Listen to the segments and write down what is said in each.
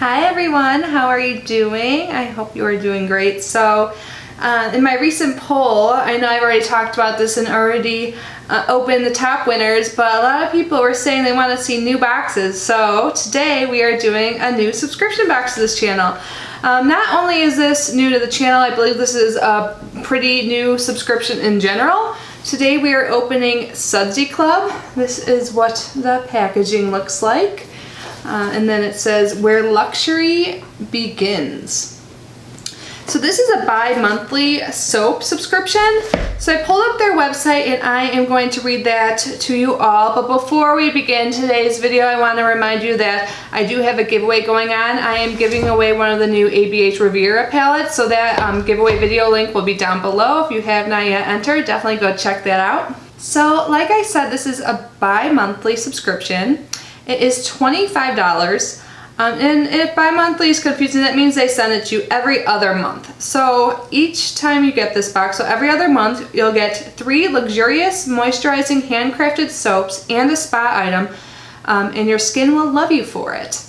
Hi everyone, how are you doing? I hope you are doing great. So in my recent poll, I know I've already talked about this and already opened the top winners, but a lot of people were saying they want to see new boxes. So today we are doing a new subscription box to this channel. Not only is this new to the channel, I believe this is a pretty new subscription in general. Today we are opening Sudsy Club. This is what the packaging looks like. And then it says, where luxury begins. So this is a bi-monthly soap subscription. So I pulled up their website and I am going to read that to you all. But before we begin today's video, I want to remind you that I do have a giveaway going on. I am giving away one of the new ABH Riviera palettes. So that giveaway video link will be down below. If you have not yet entered, definitely go check that out. So like I said, this is a bi-monthly subscription. It is $25, and if bi-monthly is confusing, that means they send it to you every other month. So each time you get this box, so every other month, you'll get 3 luxurious moisturizing handcrafted soaps and a spa item, and your skin will love you for it.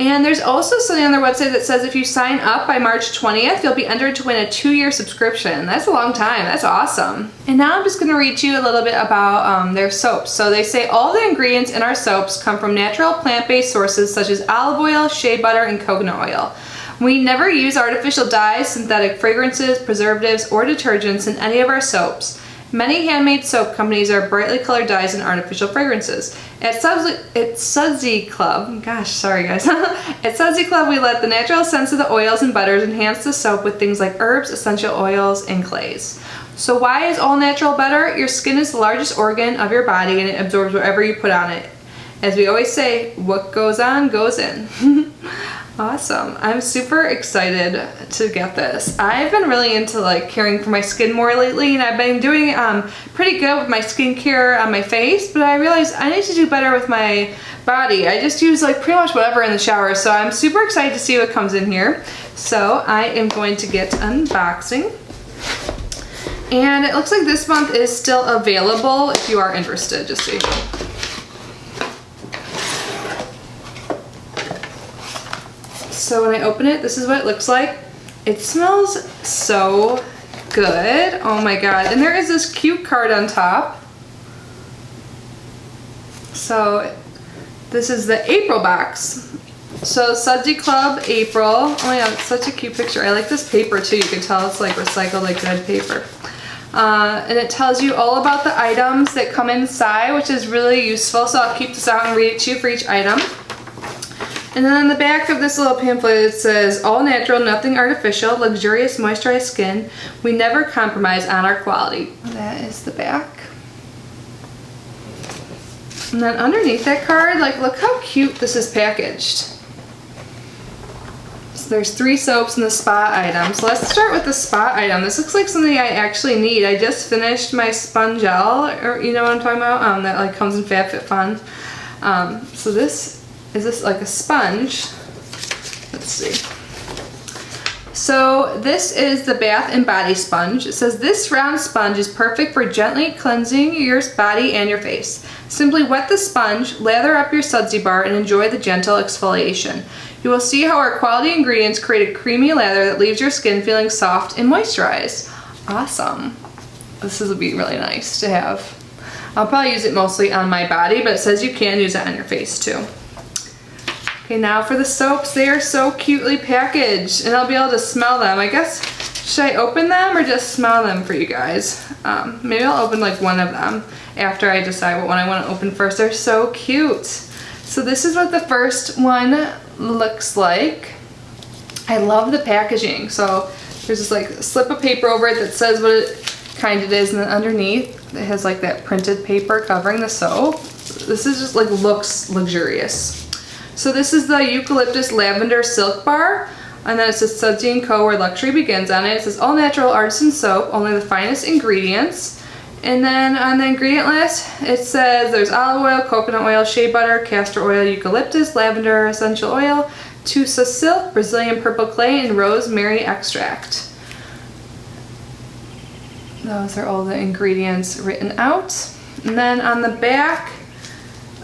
And there's also something on their website that says if you sign up by March 20th, you'll be entered to win a 2-year subscription. That's a long time. That's awesome. And now I'm just going to read you a little bit about their soaps. So they say all the ingredients in our soaps come from natural plant-based sources such as olive oil, shea butter, and coconut oil. We never use artificial dyes, synthetic fragrances, preservatives, or detergents in any of our soaps. Many handmade soap companies are brightly colored dyes and artificial fragrances. At Sudsy Club, gosh, sorry guys. At Sudsy Club, we let the natural scents of the oils and butters enhance the soap with things like herbs, essential oils, and clays. So why is all natural better? Your skin is the largest organ of your body and it absorbs whatever you put on it. As we always say, what goes on goes in. Awesome. I'm super excited to get this. I've been really into like caring for my skin more lately, and I've been doing pretty good with my skincare on my face, but I realized I need to do better with my body. I just use like pretty much whatever in the shower, so I'm super excited to see what comes in here. So I am going to get unboxing. And it looks like this month is still available if you are interested, just so you know. So when I open it, this is what it looks like. It smells so good. Oh my god. And there is this cute card on top. So this is the April box. So Sudsy Club April. Oh my god, it's such a cute picture. I like this paper too. You can tell it's like recycled, like good paper. And it tells you all about the items that come inside, which is really useful. So I'll keep this out and read it to you for each item. And then on the back of this little pamphlet it says, all natural, nothing artificial, luxurious moisturized skin. We never compromise on our quality. That is the back. And then underneath that card, like look how cute this is packaged. So there's 3 soaps and the spa item. So let's start with the spa item. This looks like something I actually need. I just finished my Spongel, or you know what I'm talking about? That like comes in FabFitFun. So is this like a sponge? Let's see. So this is the Bath and Body Sponge. It says this round sponge is perfect for gently cleansing your body and your face. Simply wet the sponge, lather up your Sudsy bar, and enjoy the gentle exfoliation. You will see how our quality ingredients create a creamy lather that leaves your skin feeling soft and moisturized. Awesome. This will be really nice to have. I'll probably use it mostly on my body, but it says you can use it on your face too. Okay, now for the soaps. They are so cutely packaged, and I'll be able to smell them. I guess, should I open them or just smell them for you guys? Maybe I'll open like one of them after I decide what one I want to open first. They're so cute. So this is what the first one looks like. I love the packaging. So there's this like slip of paper over it that says what kind it is, and then underneath it has like that printed paper covering the soap. This is just like looks luxurious. So this is the Eucalyptus Lavender Silk Bar, and then it says Sudsy & Co. where luxury begins on it. It says all natural artisan soap, only the finest ingredients. And then on the ingredient list, it says there's olive oil, coconut oil, shea butter, castor oil, eucalyptus, lavender essential oil, Tussa silk, Brazilian purple clay, and rosemary extract. Those are all the ingredients written out. And then on the back,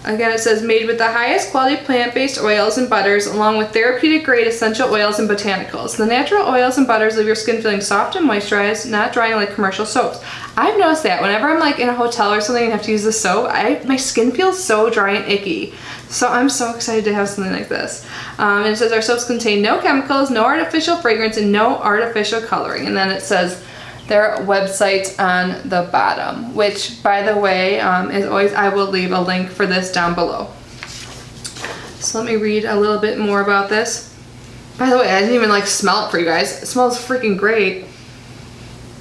Again, it says made with the highest quality plant-based oils and butters along with therapeutic grade essential oils and botanicals. The natural oils and butters leave your skin feeling soft and moisturized, not drying like commercial soaps. I've noticed that whenever I'm like in a hotel or something and have to use the soap, my skin feels so dry and icky. So I'm so excited to have something like this. And it says our soaps contain no chemicals, no artificial fragrance, and no artificial coloring. And then it says their website on the bottom, which by the way, as always, I will leave a link for this down below. So let me read a little bit more about this. By the way, I didn't even like smell it for you guys. It smells freaking great.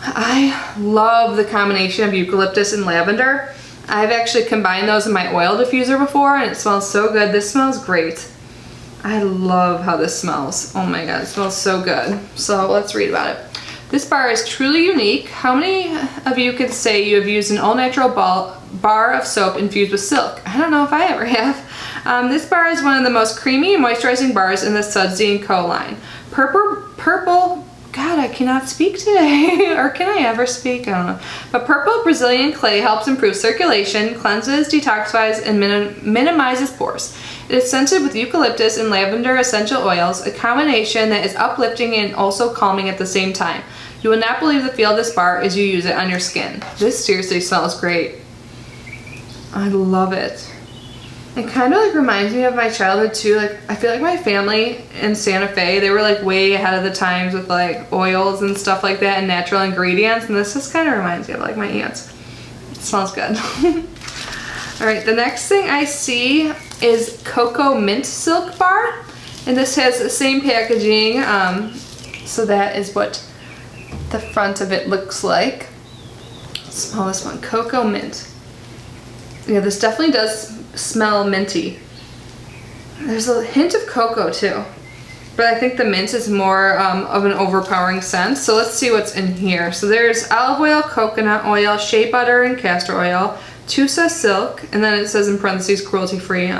I love the combination of eucalyptus and lavender. I've actually combined those in my oil diffuser before and it smells so good. This smells great. I love how this smells. Oh my god, it smells so good. So let's read about it. This bar is truly unique. How many of you can say you have used an all-natural bar of soap infused with silk? I don't know if I ever have. This bar is one of the most creamy and moisturizing bars in the Sudsy & Co. line. Purple, God, I cannot speak today. Or can I ever speak? I don't know. But purple Brazilian clay helps improve circulation, cleanses, detoxifies, and minimizes pores. It is scented with eucalyptus and lavender essential oils, a combination that is uplifting and also calming at the same time. You will not believe the feel of this bar as you use it on your skin. This seriously smells great. I love it. It kind of like reminds me of my childhood too. Like I feel like my family in Santa Fe, they were like way ahead of the times with like oils and stuff like that and natural ingredients. And this just kind of reminds me of like my aunts. It smells good. All right, the next thing I see is Cocoa Mint Silk Bar. And this has the same packaging. So that is what the front of it looks like. Smell this one, Cocoa Mint. Yeah, this definitely does smell minty. There's a hint of cocoa too, but I think the mint is more of an overpowering scent. So let's see what's in here. So there's olive oil, coconut oil, shea butter, and castor oil, Tusa silk, and then it says in parentheses cruelty-free,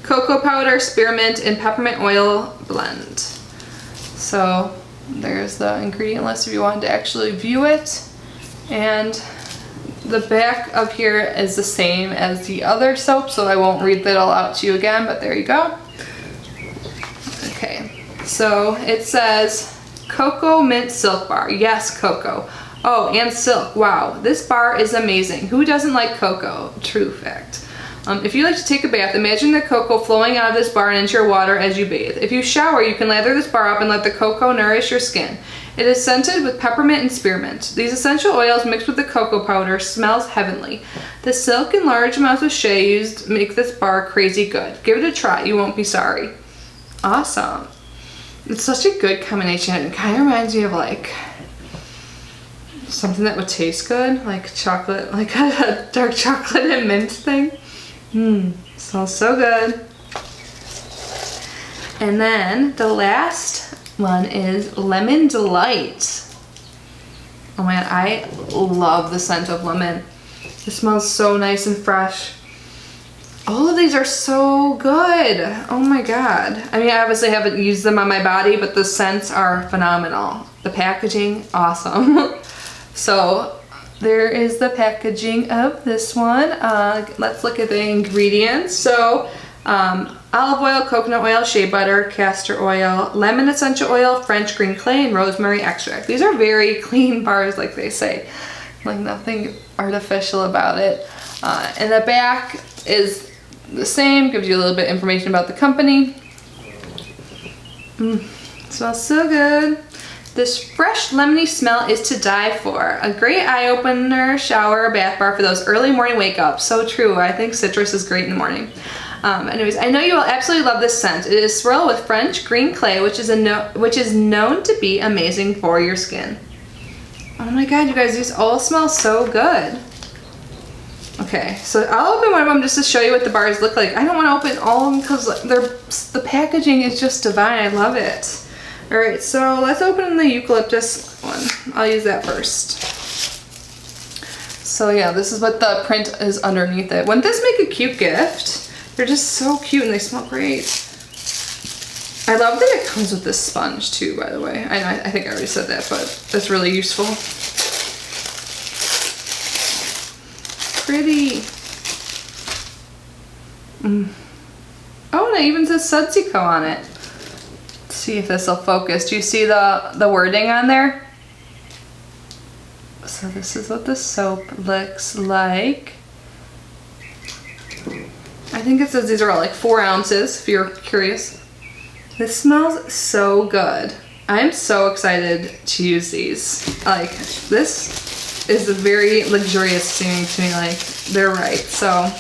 cocoa powder, spearmint, and peppermint oil blend. So there's the ingredient list if you wanted to actually view it. And the back of here is the same as the other soap, so I won't read that all out to you again, but there you go. Okay, so it says Cocoa Mint Silk Bar. Yes, cocoa. Oh, and silk. Wow, this bar is amazing. Who doesn't like cocoa? True fact. If you like to take a bath, imagine the cocoa flowing out of this bar and into your water as you bathe. If you shower, you can lather this bar up and let the cocoa nourish your skin. It is scented with peppermint and spearmint. These essential oils mixed with the cocoa powder smells heavenly. The silk and large amounts of shea used make this bar crazy good. Give it a try, you won't be sorry. Awesome. It's such a good combination. It kind of reminds me of like something that would taste good, like chocolate, like a dark chocolate and mint thing. Smells so good. And then the last one is Lemon Delight. Oh my god, I love the scent of lemon. It smells so nice and fresh. All of these are so good. Oh my god. I mean, I obviously haven't used them on my body, but the scents are phenomenal. The packaging, awesome. So there is the packaging of this one. Let's look at the ingredients. So olive oil, coconut oil, shea butter, castor oil, lemon essential oil, French green clay, and rosemary extract. These are very clean bars, like they say. Like nothing artificial about it. And the back is the same, gives you a little bit of information about the company. Smells so good. This fresh lemony smell is to die for. A great eye opener, shower, or bath bar for those early morning wake ups. So true. I think citrus is great in the morning. Anyways, I know you will absolutely love this scent. It is swirled with French green clay, which is known to be amazing for your skin. Oh my god, you guys, these all smell so good. Okay, so I'll open one of them just to show you what the bars look like. I don't want to open all of them because the packaging is just divine. I love it. Alright, so let's open the eucalyptus one. I'll use that first. So yeah, this is what the print is underneath it. Wouldn't this make a cute gift? They're just so cute and they smell great. I love that it comes with this sponge too, by the way. I think I already said that, but that's really useful. Pretty. Oh, and it even says Sudsy on it. Let's see if this will focus. Do you see the wording on there? So this is what the soap looks like. I think it says these are all like 4 ounces, if you're curious. This smells so good. I'm so excited to use these. Like, this is very luxurious seeming to me, like, they're right. So,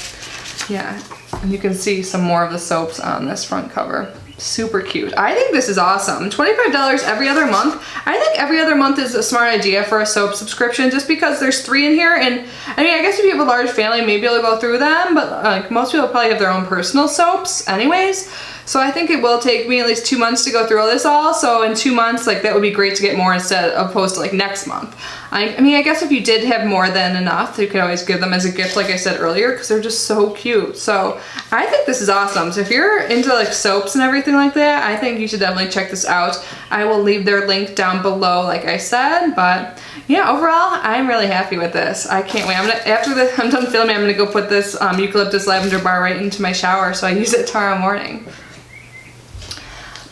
yeah, and you can see some more of the soaps on this front cover. Super cute. I think this is awesome. $25 every other month. I think every other month is a smart idea for a soap subscription just because there's 3 in here, and I mean, I guess if you have a large family, maybe you'll go through them, but like most people probably have their own personal soaps anyways. So I think it will take me at least 2 months to go through this all. So in 2 months, like that would be great to get more instead of opposed to like next month. I mean, I guess if you did have more than enough, you could always give them as a gift, like I said earlier, because they're just so cute. So I think this is awesome. So if you're into like soaps and everything like that, I think you should definitely check this out. I will leave their link down below, like I said, but yeah, overall, I'm really happy with this. I can't wait. After I'm done filming, I'm gonna go put this Eucalyptus lavender bar right into my shower so I use it tomorrow morning.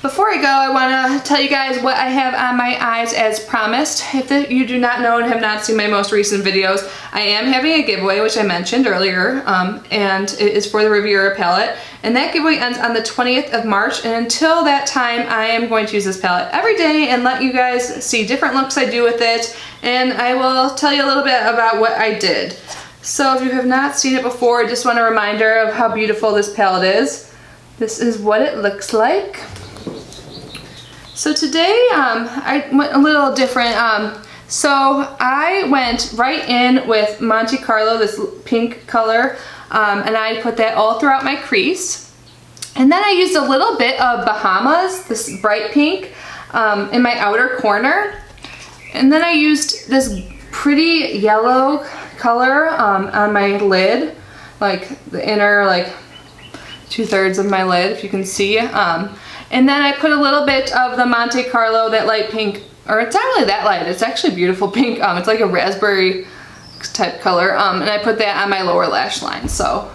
Before I go, I want to tell you guys what I have on my eyes as promised. If you do not know and have not seen my most recent videos, I am having a giveaway, which I mentioned earlier, and it is for the Riviera palette. And that giveaway ends on the 20th of March, and until that time, I am going to use this palette every day and let you guys see different looks I do with it, and I will tell you a little bit about what I did. So if you have not seen it before, just want a reminder of how beautiful this palette is. This is what it looks like. So today I went a little different. So I went right in with Monte Carlo, this pink color, and I put that all throughout my crease. And then I used a little bit of Bahamas, this bright pink, in my outer corner. And then I used this pretty yellow color on my lid, like the inner like 2/3 of my lid, if you can see. And then I put a little bit of the Monte Carlo, that light pink, or it's not really that light, it's actually beautiful pink. It's like a raspberry type color, and I put that on my lower lash line. So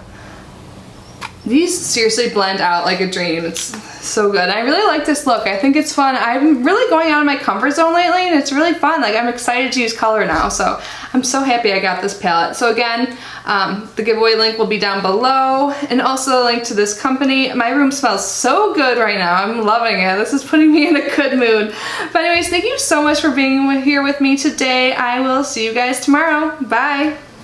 these seriously blend out like a dream. It's so good. I really like this look. I think it's fun. I'm really going out of my comfort zone lately, and it's really fun. Like, I'm excited to use color now, so I'm so happy I got this palette. So again, the giveaway link will be down below, and also a link to this company. My room smells so good right now. I'm loving it. This is putting me in a good mood. But anyways, thank you so much for being here with me today. I will see you guys tomorrow. Bye.